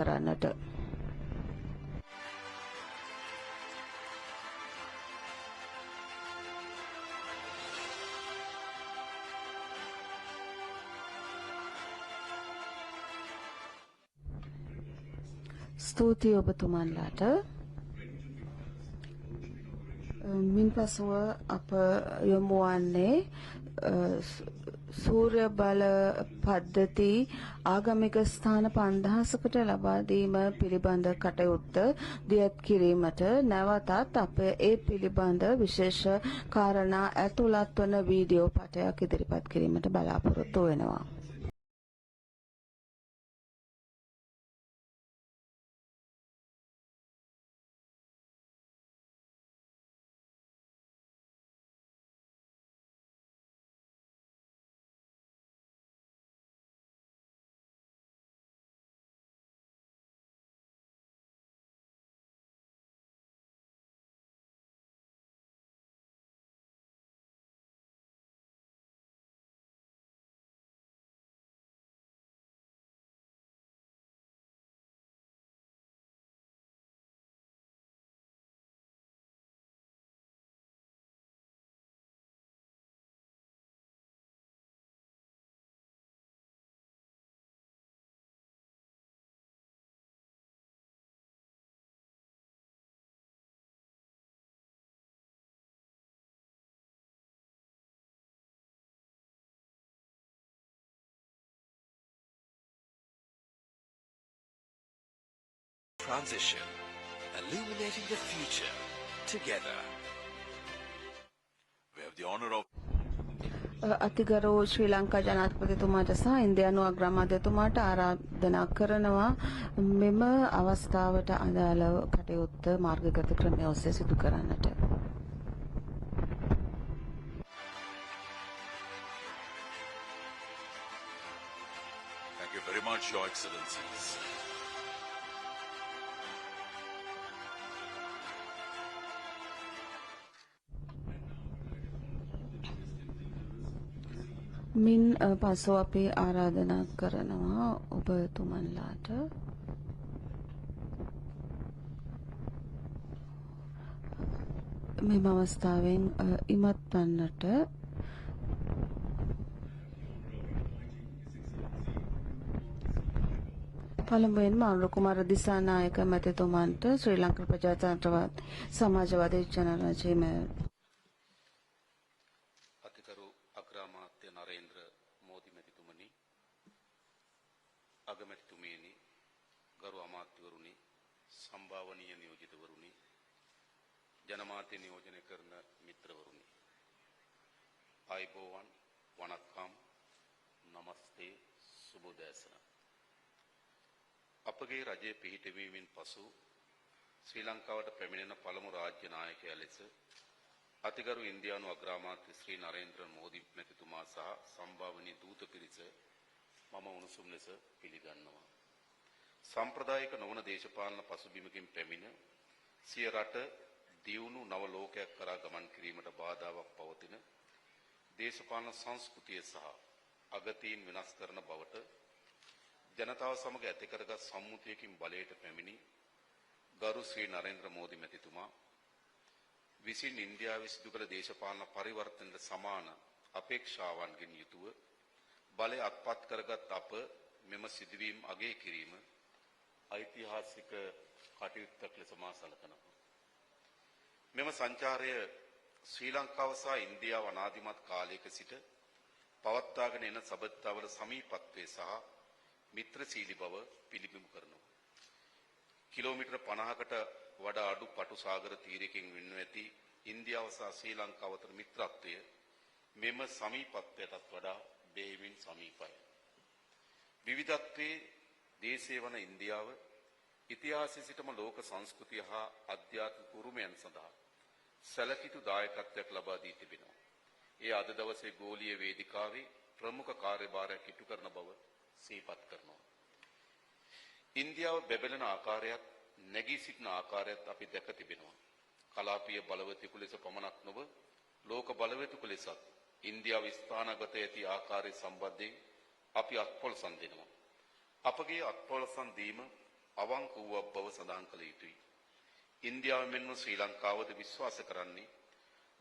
කරන්නට ස්තුතියි ඔබතුමන්ලාට මින්පසුව අප යොමු වන්නේ සූර්ය බල පද්ධති ආගමික ස්ථාන 5000කට ලබා දීම පිළිබඳ කටයුත්ත දියත් කිරීමට නැවතත් අප ඒ පිළිබඳ විශේෂ කාරණා ඇතුළත් වන වීඩියෝ පටයක් ඉදිරිපත් කිරීමට බලාපොරොත්තු වෙනවා. Transition, illuminating the future together. We have the honor of අතිගරු ශ්‍රී ලංකා ජනාධිපතිතුමාට සහ ඉන්දියානු අග්‍රාමාත්‍යතුමාට ආරාධනා කරනවා මෙම අවස්ථාවට අදාළ කටයුත්ත මාර්ගගත ක්‍රමය ඔස්සේ සිදු කරන්නට. Thank you very much, Your Excellencies. මින් පසු අපි ආරාධනා කරනවා ඔබතුමන්ලාට මෙම අවස්ථාවෙන් ඉමත් වන්නට පළමුවෙන්ම අනුර කුමාර දිසානායක මැතිතුමන්ට ශ්‍රී ලංකා ප්‍රජාතන්ත්‍රවාදී සමාජවාදී ජනරජයේ අතිකරු අග්‍රාමාත්‍ය නරේන්ද්‍ර මෝදි මැතිතුමනි අගමැතිතුමියනි ගරු අමාත්‍යවරුනි සම්භාවනීය නියෝජිතවරුනි ජනමාධ්‍ය නියෝජනය කරන මිත්‍රවරුනි ආයිබෝවන් වණක්කම් නමස්තේ සුබෝදෑසන අපගේ රජයේ පිහිටවීමෙන් පසු ශ්‍රී ලංකාවට පැමිණෙන පළමු රාජ්‍ය නායකයා ලෙස අතිගරු ඉන්දියානු අග්‍රාමාත්‍ය ශ්‍රී නරේන්ද්‍ර මෝදි මැතිතුමා සහ සම්භාවනීය දූත පිරිස මම උණුසුම් ලෙස පිළිගන්නවා. සම්ප්‍රදායික නොවන දේශපාලන පසුබිමකින් පැමිණ සිය රට දියුණු නව ලෝකයක් කරා ගමන් කිරීමට බාධාවක් පවතින දේශපාලන සංස්කෘතිය සහ අගතීන් වෙනස් කරන බවට ජනතාව සමග ඇති කරගත් සම්මුතියකින් බලයට පැමිණි ගරු ශ්‍රී නරේන්ද්‍ර මෝදි මැතිතුමා විසින් ඉන්දියාවේ සිදු කළ දේශපාලන පරිවර්තනයට සමාන අපේක්ෂාවන්ගෙන් යුතුව බලය අත්පත් කරගත් අප මෙම සිදුවීම් අගය කිරීම ඓතිහාසික කටයුත්තක් ලෙස මා සලකනවා. මෙම සංචාරය ශ්‍රී ලංකාව සහ ඉන්දියාව අනාදිමත් කාලයක සිට පවත්වාගෙන එන සබඳතාවල සමීපත්වයේ සහ මිත්‍රශීලී බව පිළිබිඹු කරනවා. කිලෝමීටර 50කට වඩා අඩු පටු සාගර තීරයකින් වෙන්ව ඇති ඉන්දියාව සහ ශ්‍රී ලංකාව අතර මිත්‍රත්වය මෙම සමීපත්වයටත් වඩා බෙහෙවින් සමීපයි. විවිධත්වයේ දේශය වන ඉන්දියාව ඉතිහාසයේ සිටම ලෝක සංස්කෘතිය හා අධ්‍යාත්මික උරුමයන් සඳහා සැලකිතු දායකත්වයක් ලබා දී තිබෙනවා. ඒ අද දවසේ ගෝලීය වේදිකාවේ ප්‍රමුඛ කාර්යභාරයක් ඉටු කරන බව සිහිපත් කරනවා. ඉන්දියාව බැබලෙන ආකාරයත් නැගී සිටින ආකාරයත් අපි දැක තිබෙනවා. කලාපීය බලවතෙකු ලෙස පමණක් නොව ලෝක බලවතෙකු ලෙසත් ඉන්දියාව ස්ථානගත ඇති ආකාරය සම්බන්ධයෙන් අපි අත්පොලසන් දෙනවා. අපගේ අත්පොලසන් දීම අවංක වූ බව සඳහන් කළ යුතුයි. ඉන්දියාව මෙන්ම ශ්‍රී ලංකාවද විශ්වාස කරන්නේ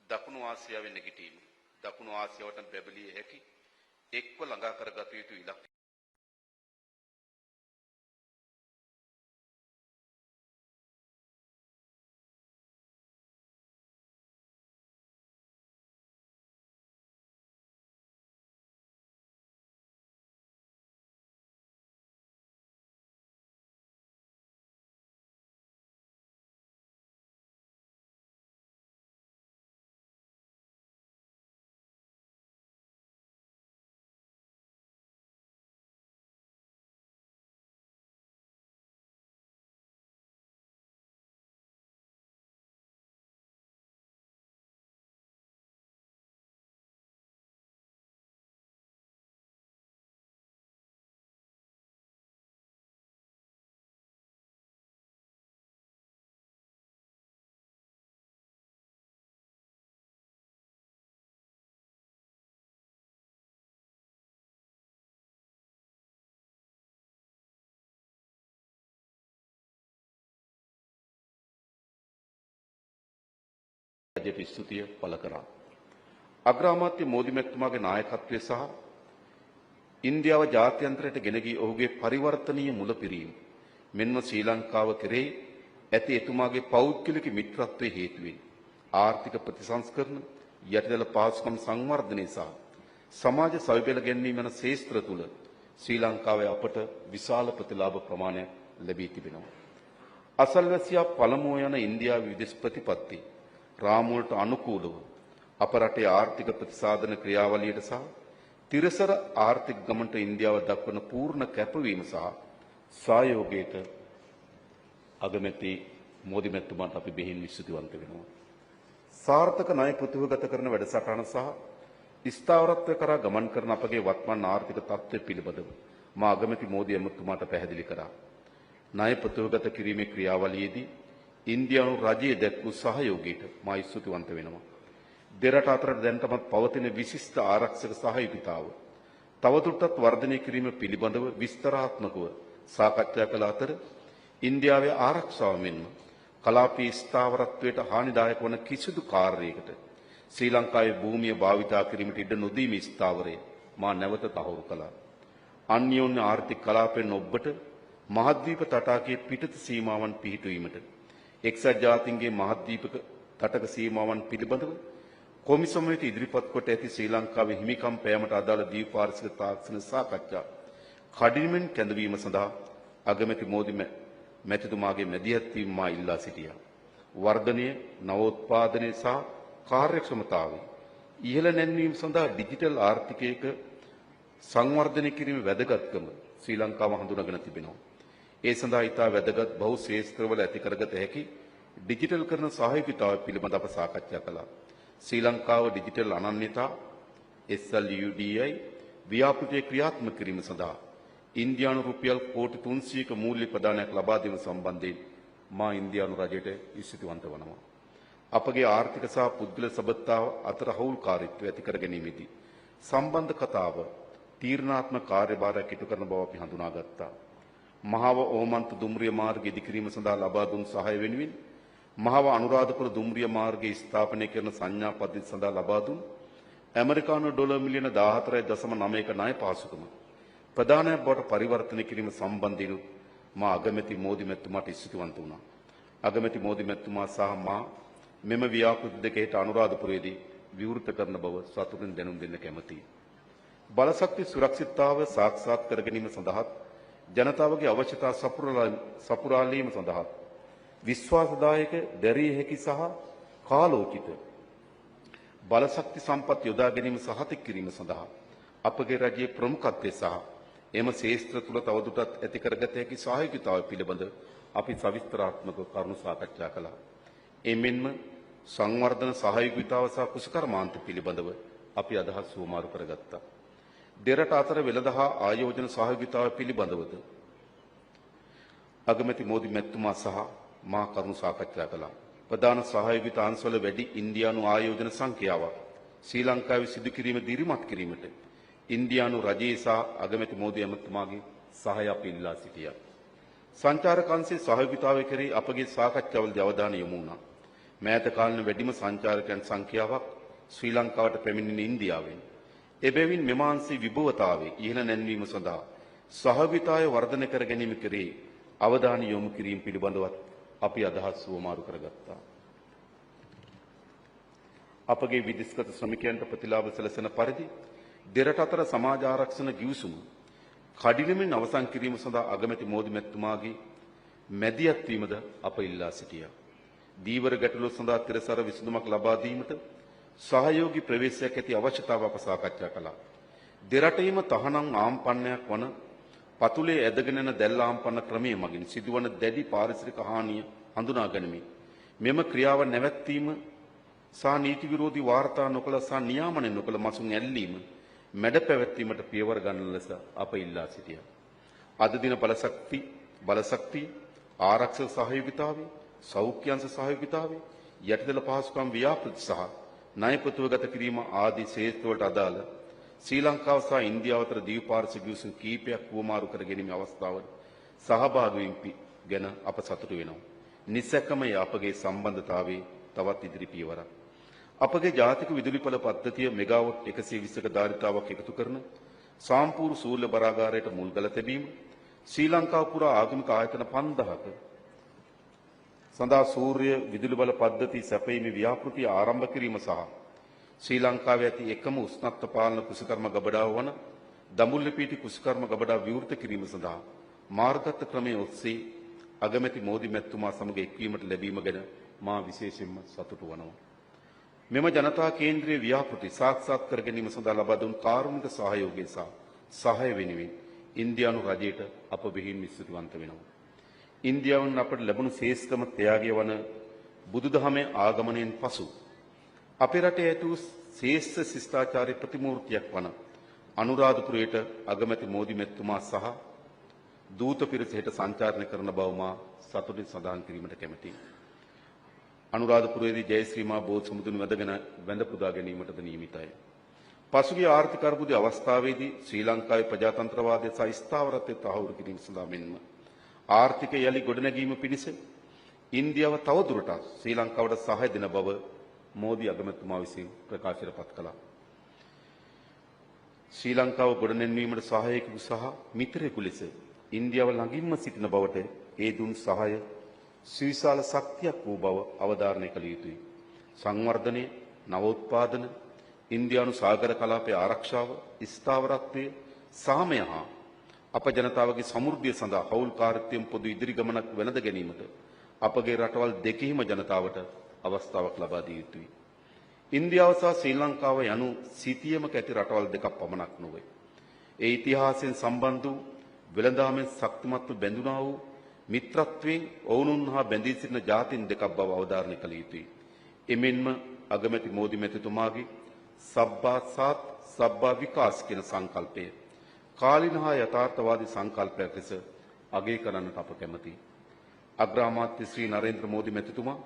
දකුණු ආසියාවේ නැගිටීම. දකුණු ආසියාවට බැබලිය හැකි එක්ව ළඟා කරගත යුතු ඉලක්ක රජයට ස්තුතිය පළ කරා. අග්‍රාමාත්‍ය මෝදි මැතිතුමාගේ නායකත්වය සහ ඉන්දියාව ජාත්‍යන්තරයට ගෙන ගිය ඔහුගේ පරිවර්තනීය මුලපිරීම මෙන්ම ශ්‍රී ලංකාව කෙරෙහි ඇති එතුමාගේ පෞද්ගලික මිත්‍රත්වයේ හේතුවෙන් ආර්ථික ප්‍රතිසංස්කරණ යටිදල පහසුකම් සංවර්ධනය සහ සමාජ සවිබෙල ගැන්වීම යන ශේෂ්ත්‍ර තුල ශ්‍රී ලංකාවේ අපට විශාල ප්‍රතිලාභ ප්‍රමාණයක් ලැබී තිබෙනවා. අසල්වැසියා පළමුව යන ඉන්දියාවේ විදේශ ප්‍රතිපත්ති රාමුවලට අනුකූලව අප රටේ ආර්ථික ප්‍රතිසාධන ක්‍රියාවලියට සහ තිරසර ආර්ථික ගමනට ඉන්දියාව දක්වන පූර්ණ කැපවීම සහ සහයෝගයට අගමැති මෝදි මැතිතුමාට අපි බෙහෙවින් ස්තුතිවන්ත වෙනවා. සාර්ථක ණය ප්‍රතිවගත කරන වැඩසටහන සහ ස්ථාවරත්වය කරා ගමන් කරන අපගේ වත්මන් ආර්ථික තත්ත්වය පිළිබඳව මා අගමැති මෝදි මැතිතුමාට පැහැදිලි කරා. ණය ප්‍රතිවගත කිරීමේ ක්‍රියාවලියේදී ඉන්දියානු රජයේ දැක්වූ සහයෝගයට මා ස්තුතිවන්ත වෙනවා. දෙරට අතර දැනටමත් පවතින විශිෂ්ට ආරක්ෂක සහයෝගිතාව තවදුරටත් වර්ධනය කිරීම පිළිබඳව විස්තරාත්මකව සාකච්ඡා කළ අතර ඉන්දියාවේ ආරක්ෂාව මෙන්ම කලාපීය ස්ථාවරත්වයට හානිදායක වන කිසිදු කාර්යයකට ශ්‍රී ලංකාවේ භූමිය භාවිතා කිරීමට ඉඩ නොදීමේ ස්ථාවරය මා නැවත තහවුරු කළා. අන්‍යෝන්‍ය ආර්ථික කලාපයෙන් ඔබට මහද්වීප තටාකයේ පිටත සීමාවන් පිහිටුවීමට එක්සත් ජාතීන්ගේ මහද්වීපක තටක සීමාවන් පිළිබඳව කොමිසමයට ඉදිරිපත් කොට ඇති ශ්‍රී ලංකාවේ හිමිකම් පෑමට අදාළ දීපාර්ශ්වික තාක්ෂණ සාකච්ඡා කඩිනමින් කැඳවීම සඳහා අගමැති මෝදි මැතිතුමාගේ මැදිහත් වීම මා ඉල්ලා සිටියා. වර්ධනය, නවෝත්පාදනය සහ කාර්යක්ෂමතාවය ඉහළ නැන්වීම සඳහා ඩිජිටල් ආර්ථිකයක සංවර්ධනය කිරීමේ වැදගත්කම ශ්‍රී ලංකාව හඳුනාගෙන තිබෙනවා. ඒ සඳහා ඉතා වැදගත් බහු ශේෂ්ත්‍රවල ඇති කරගත හැකි ඩිජිටල් කරන සහයෝගීතාවය පිළිබඳව අප සාකච්ඡා කළා. ශ්‍රී ලංකාව ඩිජිටල් අනන්‍යතා SLUDI ව්‍යාපෘතිය ක්‍රියාත්මක කිරීම සඳහා ඉන්දියානු රුපියල් කෝටි 300ක මූල්‍ය ප්‍රදානයක් ලබා දීම සම්බන්ධයෙන් මා ඉන්දියානු රජයට ස්තුතිවන්ත වනවා. අපගේ ආර්ථික සහ පුද්ගල සබඳතාව අතර හවුල්කාරීත්වය ඇති කර ගැනීමේදී සම්බන්ධ කතාව තීරණාත්මක කාර්යභාරයක් ඉටු කරන බව අපි හඳුනාගත්තා. මහව ඕමන්ත දුම්රිය මාර්ගය ඉදිකිරීම සඳහා ලබා දුන් සහාය වෙනුවෙන් මහව අනුරාධපුර දුම්රිය මාර්ගයේ ස්ථාපනය කරන සංඥා පද්ධතිය සඳහා ලබා දුන් ඇමරිකානු ඩොලර් මිලියන 14.9ක ණය පාසුකම ප්‍රධානයක් බවට පරිවර්තනය කිරීම සම්බන්ධයෙන් මා අගමැති මෝදි මැතිතුමාට ස්තුතිවන්ත වුණා. අගමැති මෝදි මැතිතුමා සහ මා මෙම ව්‍යාපෘති දෙක හෙට අනුරාධපුරයේදී විවෘත කරන බව සතුටින් දැනුම් දෙන්න කැමැතියි. බලශක්ති සුරක්ෂිතතාවය සාක්ෂාත් කර ගැනීම සඳහා ජනතාවගේ අවශ්‍යතා සපුරාලීම සඳහා විශ්වාසදායක, දැරිය හැකි සහ කාලෝචිත බලශක්ති සම්පත් යොදා ගැනීම සහතික කිරීම සඳහා අපගේ රජයේ ප්‍රමුඛත්වය සහ එම ශේෂ්ත්‍ර තුළ තවදුරටත් ඇති කරගත හැකි සහයෝගීතාවය පිළිබඳ අපි සවිස්තරාත්මකව කරුණු සාකච්ඡා කළා. එමෙන්ම සංවර්ධන සහයෝගීතාව සහ කුසකර්මාන්ත පිළිබඳව අපි අදහස් වමාරු කරගත්තා. දෙරට අතර වෙළඳ හා ආයෝජන සහයෝගීතාව පිළිබඳවද අගමැති මෝදි මැතිතුමා සහ මා කරුණු සාකච්ඡා කළා. ප්‍රධාන සහයෝගීතා අංශවල වැඩි ඉන්දියානු ආයෝජන සංඛ්‍යාවක් ශ්‍රී ලංකාවේ සිදු කිරීම දිරිමත් කිරීමට ඉන්දියානු රජයේ සහ අගමැති මෝදි මැතිතුමාගේ සහාය අපි ඉල්ලා සිටියා. සංචාරක අංශයේ සහයෝගීතාවය කෙරෙහි අපගේ සාකච්ඡාවලදී අවධානය යොමු වුණා. මෑත කාලීන වැඩිම සංචාරකයන් සංඛ්‍යාවක් ශ්‍රී ලංකාවට පැමිණෙන ඉන්දියාවෙන්. එබැවින් මෙම අංශයේ විභවතාවයේ ඉහළ නැන්වීම සඳහා සහයෝගීතාවය වර්ධනය කර ගැනීම කෙරෙහි අවධානය යොමු කිරීම පිළිබඳව අපි අදහස් වමාරු කරගත්තා. අපගේ විදේශගත ශ්‍රමිකයන්ට ප්‍රතිලාභ සැලසෙන පරිදි දෙරට අතර සමාජ ආරක්ෂණ ගිවිසුම කඩිනමින් අවසන් කිරීම සඳහා අගමැති මෝදි මැතිතුමාගේ මැදිහත් වීමද අප ඉල්ලා සිටියා. දීවර ගැටලුව සඳහා තිරසර විසඳුමක් ලබා දීමට සහයෝගී ප්‍රවේශයක් ඇති අවශ්‍යතාව අප සාකච්ඡා කළා. දෙරටේම තහනම් ආම්පන්නයක් වන පතුලේ ඇදගෙන යන දැල් ආම්පන්න ක්‍රමයේ මගින් සිදුවන දැඩි පාරිසරික හානිය හඳුනා ගැනීම මෙම ක්‍රියාව නැවැත්වීම සහ නීති විරෝධී වාර්තා නොකළ සහ නියාමනය නොකළ මසුන් ඇල්ලීම මැඩ පැවැත්වීමට පියවර ගන්න ලෙස අප ඉල්ලා සිටියා. අද දින බලශක්ති ආරක්ෂක සහයෝගීතාවය, සෞඛ්‍ය අංශ සහයෝගීතාවය, යටිතල පහසුකම් ව්‍යාපෘති සහ ණය ප්‍රතිවගත කිරීම ආදී ක්ෂේත්‍රවලට අදාළ ශ්‍රී ලංකාව සහ ඉන්දියාව අතර දීපාර්ශ්වික ගිවිසුම් කීපයක් වුවමාරු කර ගැනීමේ අවස්ථාවට සහභාගී වීම ගැන අප සතුටු වෙනවා. නිසැකම අපගේ සම්බන්ධතාවයේ තවත් ඉදිරි පියවරක්. අපගේ ජාතික විදුලිපළ පද්ධතිය මෙගාවොට් 120ක ධාරිතාවක් එකතු කරන සාම්පූර් සූර්ය බරාගාරයට මුල්ගල තැබීම, ශ්‍රී ලංකාව පුරා ආගමික ආයතන 5000ක සඳහා සූර්ය විදුලි බල පද්ධති සැපයීමේ ව්‍යාපෘතිය ආරම්භ කිරීම සහ ශ්‍රී ලංකාවේ ඇති එකම උෂ්ණත්ව පාලන කුසිකර්ම ගබඩාව වන දඹුල්ලපීටි කුසිකර්ම ගබඩාව විවෘත කිරීම සඳහා මාර්ගගත ක්‍රමයේ ඔස්සේ අගමැති මෝදි මැතිතුමා සමග එක්වීමට ලැබීම ගැන මා විශේෂයෙන්ම සතුටු වනවා. මෙම ජනතා කේන්ද්‍රීය ව්‍යාපෘති සාක්ෂාත් කර ගැනීම සඳහා ලබා දුන් කාරුණික සහයෝගය සහ සහාය වෙනුවෙන් ඉන්දියානු රජයට අප බෙහෙවින් ස්තුතිවන්ත වෙනවා. ඉන්දියාවෙන් අපට ලැබුණු ශ්‍රේෂ්ඨම ත්‍යාගය වන බුදුදහමේ ආගමනයෙන් පසු අපේ රටේ ඇති වූ ශ්‍රේෂ්ඨ ශිෂ්ටාචාරී ප්‍රතිමූර්තියක් වන අනුරාධපුරයට අගමැති මෝදි මැතිතුමා සහ දූත පිරිස හෙට සංචාරණය කරන බව මා සතුටින් සඳහන් කිරීමට කැමැතියි. අනුරාධපුරයේදී ජයශ්‍රී මා බෝධිසමුදුන් වැදගෙන වැඳ පුදා ගැනීමටද නියමිතයි. පසුගිය ආර්ථික අර්බුදයේ අවස්ථාවේදී ශ්‍රී ලංකාවේ ප්‍රජාතන්ත්‍රවාදය සහ ස්ථාවරත්වය තහවුරු කිරීම සඳහා මෙන්ම ආර්ථික යලි ගොඩනැගීම පිණිස ඉන්දියාව තවදුරටත් ශ්‍රී ලංකාවට සහාය දෙන බව මෝදි අගමැතිතුමා විසින් ප්‍රකාශයට පත් කළා. ශ්‍රී ලංකාව ගොඩනැන්වීමට සහායකයෙකු සහ මිත්‍රයෙකු ලෙස ඉන්දියාව ළඟින්ම සිටින බවට ඒ දුන් සහාය සුවිශාල ශක්තියක් වූ බව අවධාරණය කළ යුතුයි. සංවර්ධනය, නවෝත්පාදන, ඉන්දියානු සාගර කලාපයේ ආරක්ෂාව, ස්ථාවරත්වය, සාමය හා අප ජනතාවගේ සමෘද්ධිය සඳහා හවුල්කාරීත්වයෙන් පොදු ඉදිරි ගමනක් වෙනද ගැනීමට අපගේ රටවල් දෙකෙහිම ජනතාවට අවස්ථාවක් ලබා දිය යුතුයි. ඉන්දියාව සහ ශ්‍රී ලංකාව යනු සිටියමක ඇති රටවල් දෙකක් පමණක් නොවේ. ඒ ඉතිහාසයෙන් සම්බන්ධ වූ වෙළඳාමෙන් ශක්තිමත්ව බැඳුනා වූ මිත්‍රත්වයෙන් ඔවුනුන් හා බැඳී සිටින ජාතීන් දෙකක් බව අවධාරණය කළ යුතුයි. එමෙන්ම අගමැති මෝදි මැතිතුමාගේ සබ්බා සාත් සබ්බා විකාස් කියන සංකල්පය කාලීන හා යථාර්ථවාදී සංකල්පයක් ලෙස අගය කරන්නට අප කැමැතියි. අග්‍රාමාත්‍ය ශ්‍රී නරේන්ද්‍ර මෝදි මැතිතුමා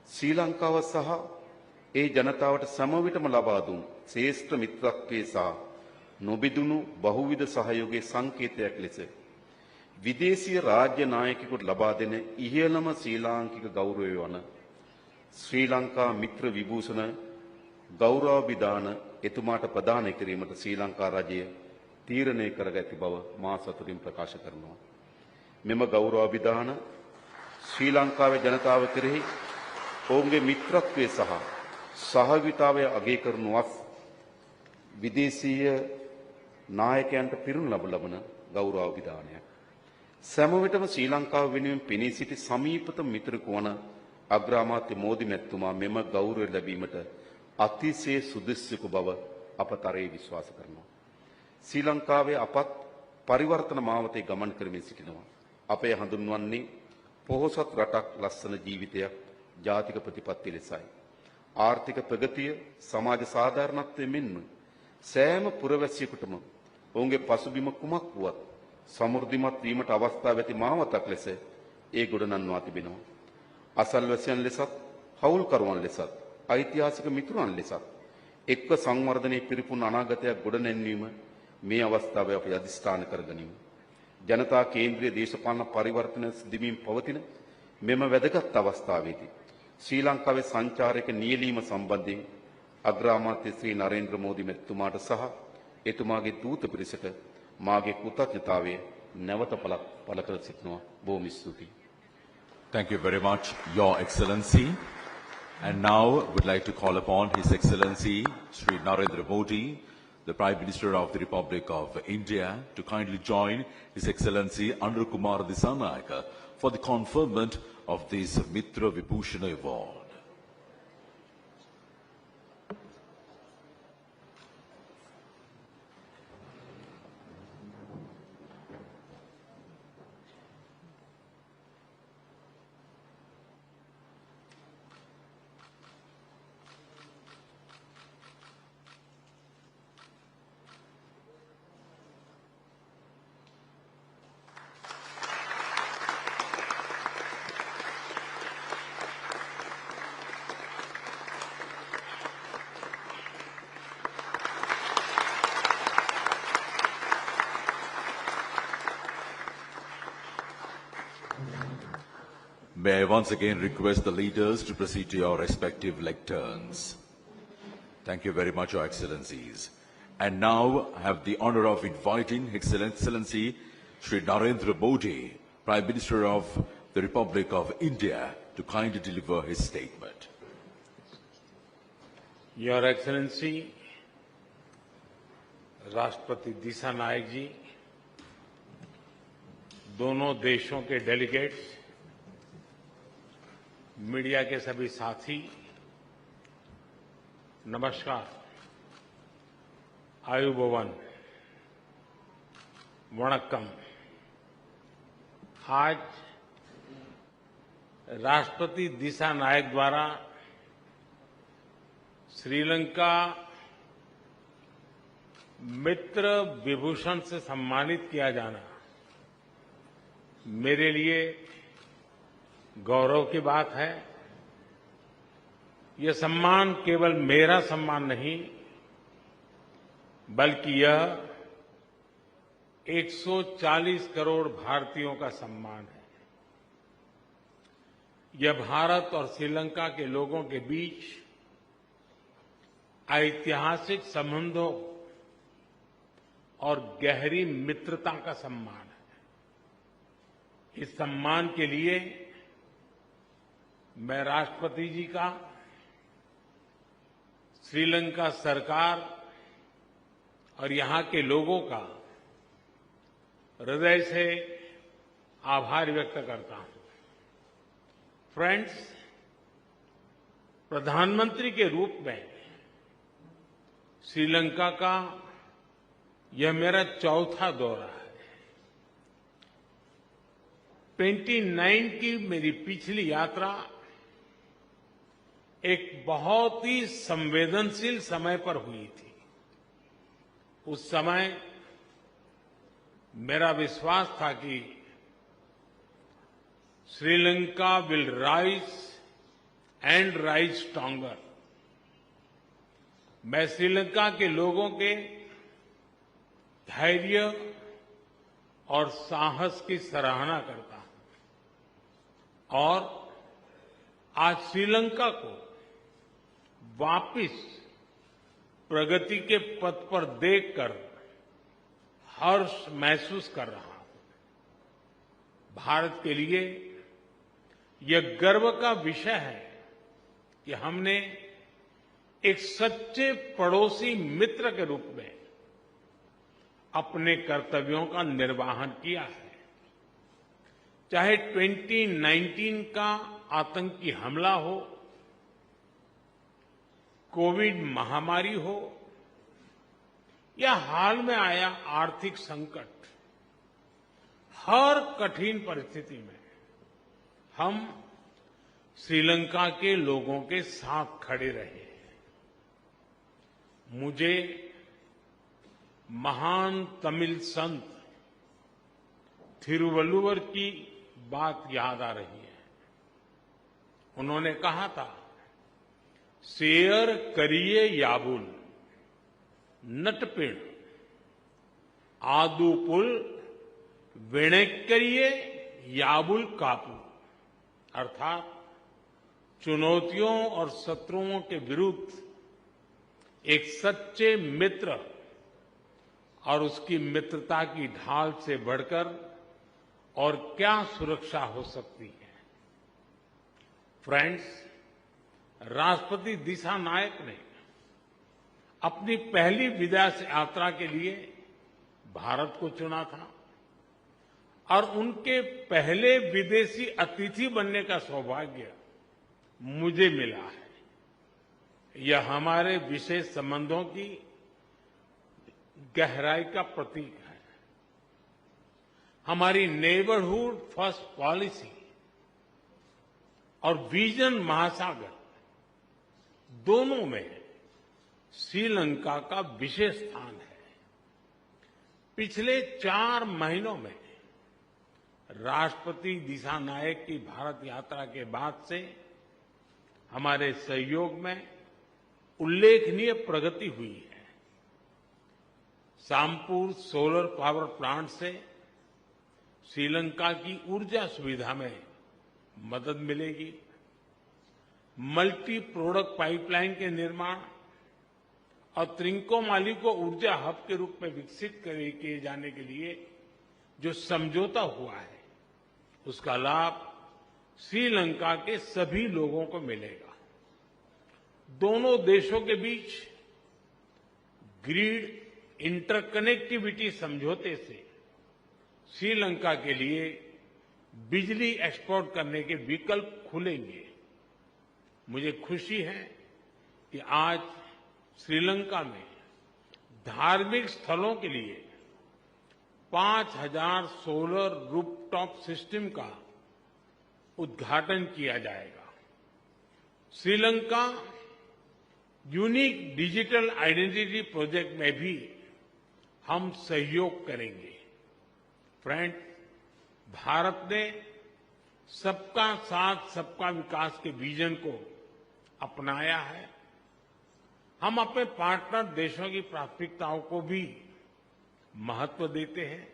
ශ්‍රී ලංකාව සහ ඒ ජනතාවට සමවිතම ලබා දුන් ශ්‍රේෂ්ඨ මිත්‍රත්වයේ සහ නොබිදුණු බහුවිධ සහයෝගයේ සංකේතයක් ලෙස විදේශීය රාජ්‍ය නායකයෙකුට ලබා දෙන ඉහළම ශ්‍රී ලාංකික ගෞරවය වන ශ්‍රී ලංකා මිත්‍ර විභූෂණ ගෞරවාභිදාන එතුමාට ප්‍රදානය කිරීමට ශ්‍රී ලංකා රජය තීරණය කරගැති බව මා සතුටින් ප්‍රකාශ කරනවා. මෙම ගෞරවාභිදාන ශ්‍රී ලංකාවේ ජනතාව කෙරෙහි ඔවුන්ගේ මිත්‍රත්වය සහ සහභාගීතාවය අගය කරනුවත් විදේශීය නායකයන්ට පිරුණු ලබන ගෞරවාභිදානයක්. සෑම විටම ශ්‍රී ලංකාව වෙනුවෙන් පෙනී සිටි සමීපතම මිතුරෙකු වන අග්‍රාමාත්‍ය මෝදි මැතිතුමා මෙම ගෞරවය ලැබීමට අතිශය සුදුසුකු බව අප තරයේ විශ්වාස කරනවා. ශ්‍රී ලංකාවේ අපත් පරිවර්තන මාවතේ ගමන් කරමින් සිටිනවා. අපේ හඳුන්වන්නේ පොහොසත් රටක් ලස්සන ජීවිතයක් ජාතික ප්‍රතිපත්ති ලෙසයි. ආර්ථික ප්‍රගතිය, සමාජ සාධාරණත්වය මෙන්ම සෑම පුරවැසියෙකුටම ඔවුන්ගේ පසුබිම කුමක් වුවත් සමෘද්ධිමත් වීමට අවස්ථාව ඇති මාවතක් ලෙස ඒ ගොඩනංවා තිබෙනවා. අසල්වැසියන් ලෙසත්, හවුල්කරුවන් ලෙසත්, ඓතිහාසික මිතුරන් ලෙසත් එක්ව සංවර්ධනයේ පිරිපුන් අනාගතයක් ගොඩනැන්වීම මේ අවස්ථාවේ අපි අධිෂ්ඨාන කරගනිමු. ජනතා කේන්ද්‍රීය දේශපාලන පරිවර්තන සිදුවීම් පවතින මෙම වැදගත් අවස්ථාවේදී ශ්‍රී ලංකාවේ සංචාරක නියැලීම සම්බන්ධයෙන් අග්‍රාමාත්‍ය ශ්‍රී නරේන්ද්‍ර මෝදි මැතිතුමාට සහ එතුමාගේ දූත පිරිසට මාගේ කෘතඥතාවය නැවත පළ කර සිටිනවා. බොහොම ස්තුතියි. Thank you very much, Your Excellency. And now would like to call upon His Excellency Sri Narendra Modi, the Prime Minister of the Republic of India, to kindly join His Excellency Anil Kumar Dissanayake for the conferment of this Mitra Vibhushan Award. May I once again request the leaders to proceed to your respective lecterns. Thank you very much, Your Excellencies. And now I have the honor of inviting His Excellency Sri Narendra Modi, Prime Minister of the Republic of India, to kindly deliver his statement. Your Excellency, राष्ट्रपति दिशा नायक जी, दोनों देशों के delegates, media के सभी साथी, नमस्कार, आयुबोवन, वणक्कम। आज राष्ट्रपति दिशा नायक द्वारा श्रीलंका मित्र विभूषण से सम्मानित किया जाना मेरे लिए गौरव की बात है। यह सम्मान केवल मेरा सम्मान नहीं, बल्कि यह 140 करोड़ भारतीयों का सम्मान है। यह भारत और श्रीलंका के लोगों के बीच ऐतिहासिक संबंधों और गहरी मित्रता का सम्मान है। इस सम्मान के लिए मैं राष्ट्रपति जी का, श्रीलंका सरकार और यहां के लोगों का हृदय से आभार व्यक्त करता हूं। फ्रेंड्स, प्रधानमंत्री के रूप में श्रीलंका का यह मेरा चौथा दौरा है। 29 की मेरी पिछली यात्रा एक बहुत ही संवेदनशील समय पर हुई थी। उस समय मेरा विश्वास था कि Sri Lanka will rise and rise stronger. मैं श्रीलंका के लोगों के धैर्य और साहस की सराहना करता हूं और आज श्रीलंका को वापस प्रगति के पथ पर देखकर हर्ष महसूस कर रहा हूं। भारत के लिए यह गर्व का विषय है कि हमने एक सच्चे पड़ोसी मित्र के रूप में अपने कर्तव्यों का निर्वहन किया है। चाहे 2019 का आतंकी हमला हो, कोविड महामारी हो या हाल में आया आर्थिक संकट, हर कठिन परिस्थिति में हम श्रीलंका के लोगों के साथ खड़े रहे। मुझे महान तमिल संत थिरुवल्लुवर की बात याद आ रही है। उन्होंने कहा था, शेयर करिए याबुल नटपिण आदुपुल वेणक्करिये याबुल कापू अर्थात चुनौतियों और शत्रुओं के विरुद्ध एक सच्चे मित्र और उसकी मित्रता की ढाल से बढ़कर और क्या सुरक्षा हो सकती है। फ्रेंड्स, राष्ट्रपति दिशा नायक ने अपनी पहली विदेश यात्रा के लिए भारत को चुना था और उनके पहले विदेशी अतिथि बनने का सौभाग्य मुझे मिला है। यह हमारे विशेष संबंधों की गहराई का प्रतीक है। हमारी नेबरहुड फर्स्ट पॉलिसी और विजन महासागर दोनों में श्रीलंका का विशेष स्थान है। पिछले 4 महीनों में राष्ट्रपति दिशा नायक की भारत यात्रा के बाद से हमारे सहयोग में उल्लेखनीय प्रगति हुई है। सामपुर सोलर पावर प्लांट से श्रीलंका की ऊर्जा सुविधा में मदद मिलेगी। मल्टी प्रोडक्ट पाइपलाइन के निर्माण और त्रिंकोमाली को ऊर्जा हब के रूप में विकसित किए जाने के लिए जो समझौता हुआ है, उसका लाभ श्रीलंका के सभी लोगों को मिलेगा। दोनों देशों के बीच ग्रिड इंटरकनेक्टिविटी समझौते से श्रीलंका के लिए बिजली एक्सपोर्ट करने के विकल्प खुलेंगे। मुझे खुशी है कि आज श्रीलंका में धार्मिक स्थलों के लिए 5000 सोलर रूफटॉप सिस्टम का उद्घाटन किया जाएगा। Sri Lanka unique digital identity project में भी हम सहयोग करेंगे। फ्रेंड, भारत ने सबका साथ सबका विकास के विजन को अपनाया है। हम अपने पार्टनर देशों की प्राथमिकताओं को भी महत्व देते हैं।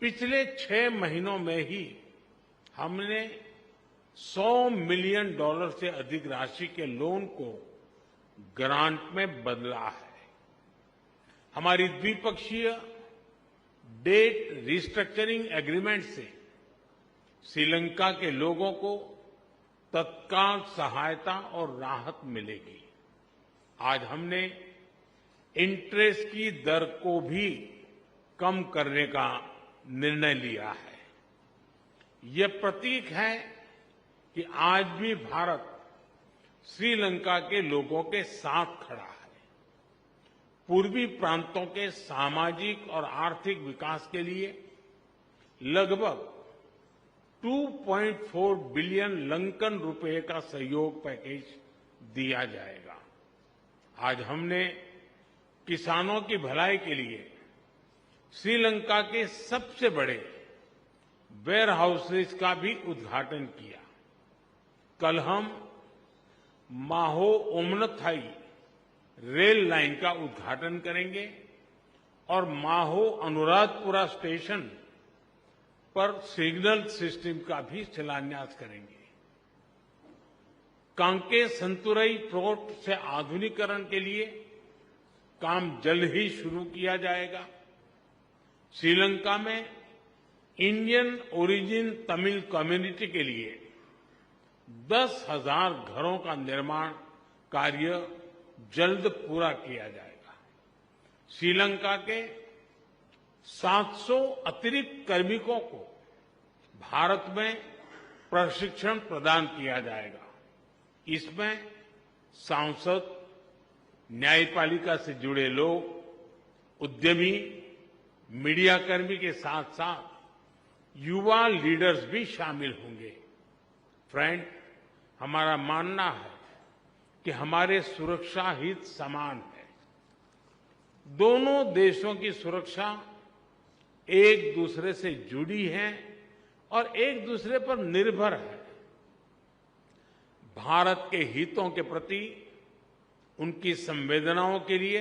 पिछले 6 महीनों में ही हमने $100 मिलियन से अधिक राशि के लोन को ग्रांट में बदला है। हमारी द्विपक्षीय डेट रिस्ट्रक्चरिंग एग्रीमेंट से श्रीलंका के लोगों को तत्काल सहायता और राहत मिलेगी। आज हमने इंटरेस्ट की दर को भी कम करने का निर्णय लिया है। यह प्रतीक है कि आज भी भारत श्रीलंका के लोगों के साथ खड़ा है। पूर्वी प्रांतों के सामाजिक और आर्थिक विकास के लिए लगभग 2.4 बिलियन लंकन रुपए का सहयोग पैकेज दिया जाएगा। आज हमने किसानों की भलाई के लिए श्रीलंका के सबसे बड़े वेयर हाउसेज का भी उद्घाटन किया। कल हम माहो ओमनथाई रेल लाइन का उद्घाटन करेंगे और माहो अनुराधपुरा स्टेशन पर सिग्नल सिस्टम का भी शिलान्यास करेंगे। कांके संतुरई पोर्ट से आधुनिकीकरण के लिए काम जल्द ही शुरू किया जाएगा। श्रीलंका में इंडियन ओरिजिन तमिल कम्युनिटी के लिए 10,000 घरों का निर्माण कार्य जल्द पूरा किया जाएगा। श्रीलंका के 700 अतिरिक्त कार्मिकों को भारत में प्रशिक्षण प्रदान किया जाएगा। इसमें सांसद, न्यायपालिका से जुड़े लोग, उद्यमी, मीडियाकर्मी के साथ साथ युवा लीडर्स भी शामिल होंगे। फ्रेंड, हमारा मानना है कि हमारे सुरक्षा हित समान है। दोनों देशों की सुरक्षा एक दूसरे से जुड़ी है और एक दूसरे पर निर्भर है। भारत के हितों के प्रति उनकी संवेदनाओं के लिए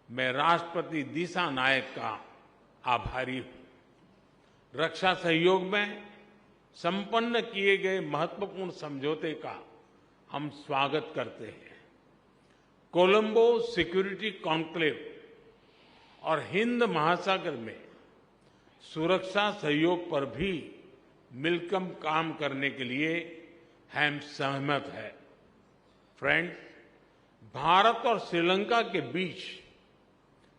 मैं राष्ट्रपति दिशा नायक का आभारी हूं। रक्षा सहयोग में संपन्न किए गए महत्वपूर्ण समझौते का हम स्वागत करते हैं। कोलंबो सिक्योरिटी कॉन्क्लेव और हिंद महासागर में सुरक्षा सहयोग पर भी मिलकर काम करने के लिए हम सहमत हैं। फ्रेंड्स, भारत और श्रीलंका के बीच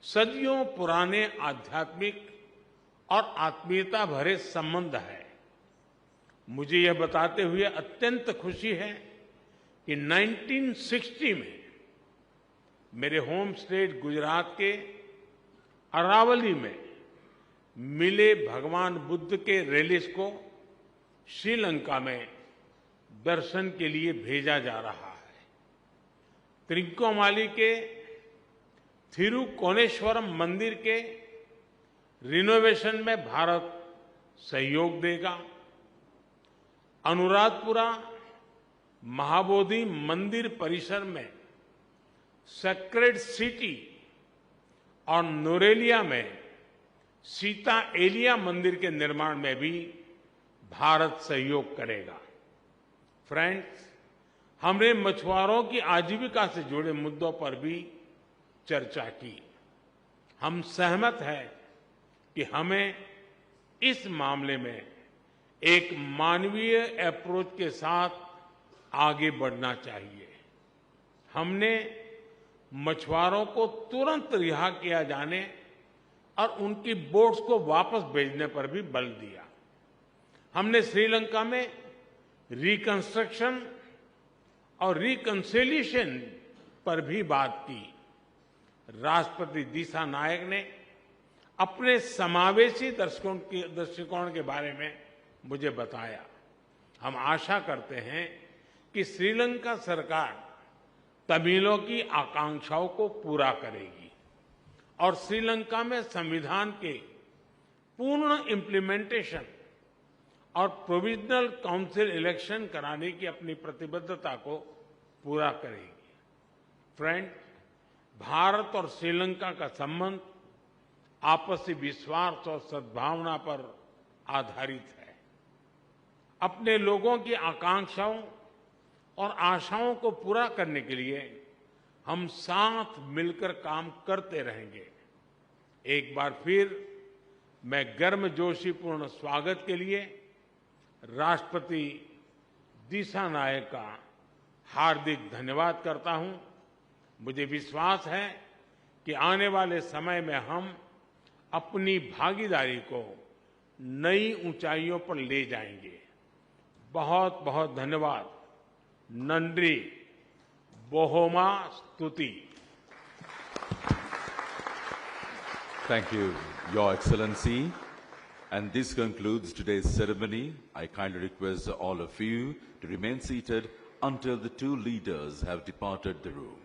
सदियों पुराने आध्यात्मिक और आत्मीयता भरे संबंध है। मुझे यह बताते हुए अत्यंत खुशी है कि 1960 में मेरे होम स्टेट गुजरात के अरावली में मिले भगवान बुद्ध के रेलिस को श्रीलंका में दर्शन के लिए भेजा जा रहा है। त्रिकोमाली के थिरुकोनेश्वरम मंदिर के रिनोवेशन में भारत सहयोग देगा। अनुराधपुरा महाबोधि मंदिर परिसर में सेक्रेड सिटी और नोरेलिया में सीता एलिया मंदिर के निर्माण में भी भारत सहयोग करेगा। फ्रेंड्स, हमने मछुआरों की आजीविका से जुड़े मुद्दों पर भी चर्चा की। हम सहमत हैं कि हमें इस मामले में एक मानवीय अप्रोच के साथ आगे बढ़ना चाहिए। हमने मछुआरों को तुरंत रिहा किया जाने और उनकी बोट्स को वापस भेजने पर भी बल दिया। हमने श्रीलंका में रिकंस्ट्रक्शन और रिकंसिलिएशन पर भी बात की। राष्ट्रपति दिशा नायक ने अपने समावेशी दृष्टिकोण के बारे में मुझे बताया। हम आशा करते हैं कि श्रीलंका सरकार तमिलों की आकांक्षाओं को पूरा करेगी और श्रीलंका में संविधान के पूर्ण इम्प्लीमेंटेशन और प्रोविजनल काउंसिल इलेक्शन कराने की अपनी प्रतिबद्धता को पूरा करेगी। फ्रेंड, भारत और श्रीलंका का संबंध आपसी विश्वास और सद्भावना पर आधारित है। अपने लोगों की आकांक्षाओं और आशाओं को पूरा करने के लिए हम साथ मिलकर काम करते रहेंगे। एक बार फिर मैं गर्मजोशीपूर्ण स्वागत के लिए राष्ट्रपति दिशा नायक का हार्दिक धन्यवाद करता हूं। मुझे विश्वास है कि आने वाले समय में हम अपनी भागीदारी को नई ऊंचाइयों पर ले जाएंगे। बहुत बहुत धन्यवाद। नंद्री बोहोमा स्तुति। Thank you, Your Excellency. And this concludes today's ceremony. I kindly request all of you to remain seated until the two leaders have departed the room.